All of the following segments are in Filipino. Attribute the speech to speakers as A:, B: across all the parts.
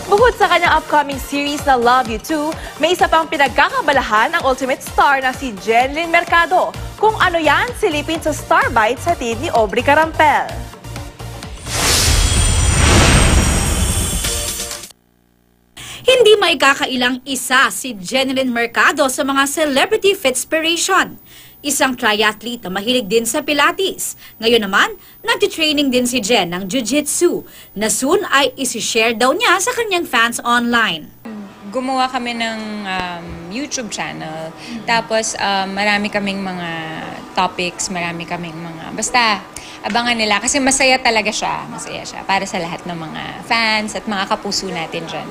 A: Bukod sa kanyang upcoming series na Love You Too, may isa pang pinagkakabalahan ang ultimate star na si Jenlyn Mercado. Kung ano yan, silipin sa Star Bites hatid ni Aubrey Carampel.
B: Hindi maikakailang isa si Jenlyn Mercado sa mga celebrity fitspiration. Isang triathlete na mahilig din sa Pilates. Ngayon naman, nagtitraining din si Jen ng Jiu-Jitsu na soon ay isi-share daw niya sa kanyang fans online.
C: Gumawa kami ng YouTube channel. Tapos marami kaming mga topics, marami kaming mga... Basta, abangan nila. Kasi masaya talaga siya. Masaya siya para sa lahat ng mga fans at mga kapuso natin dyan.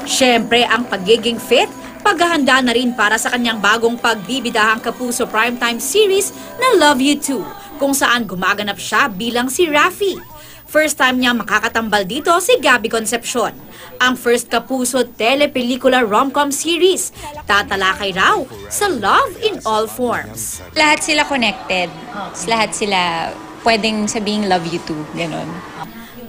B: Siyempre, ang pagiging fit, paghahanda na rin para sa kanyang bagong pagbibidahang kapuso primetime series na Love You Too, kung saan gumaganap siya bilang si Rafi. First time niya makakatambal dito si Gabby Concepcion. Ang first kapuso telepelikula rom-com series, tatalakay raw sa love in all forms.
C: Lahat sila connected. Lahat sila pwedeng sabing love you too. Ganon.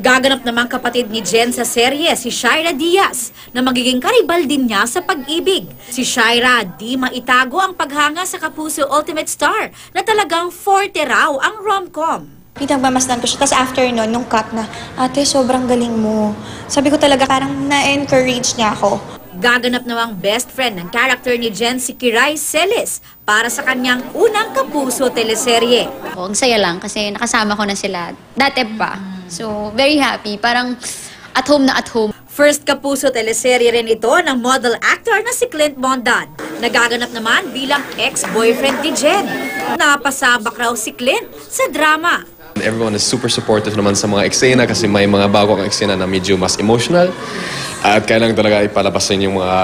B: Gaganap namang kapatid ni Jen sa serye si Shaira Diaz na magiging karibal din niya sa pag-ibig. Si Shaira di maitago ang paghanga sa kapuso ultimate star na talagang forte raw ang rom-com.
D: Pinagmamasdan ko siya. Tapos after nun, nung cut na, ate, sobrang galing mo. Sabi ko talaga, parang na-encourage niya ako.
B: Gaganap namang best friend ng character ni Jen si Kiray Celis para sa kanyang unang kapuso teleserye.
E: Ang saya lang kasi nakasama ko na sila dati pa. So, very happy. Parang at home na at home.
B: First kapuso teleserye rin ito ng model actor na si Clint Mondad. Nagaganap naman bilang ex-boyfriend ni Jen. Napasabak raw si Clint sa drama.
F: Everyone is super supportive naman sa mga eksena kasi may mga bagong eksena na medyo mas emotional. At kailangan talaga ipalabasin yung mga,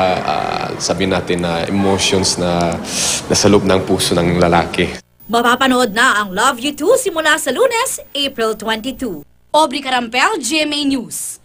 F: sabihin natin na emotions na nasa loob ng puso ng lalaki.
B: Mapapanood na ang Love You Too simula sa Lunes, April 22. Aubrey Carampel, GMA News.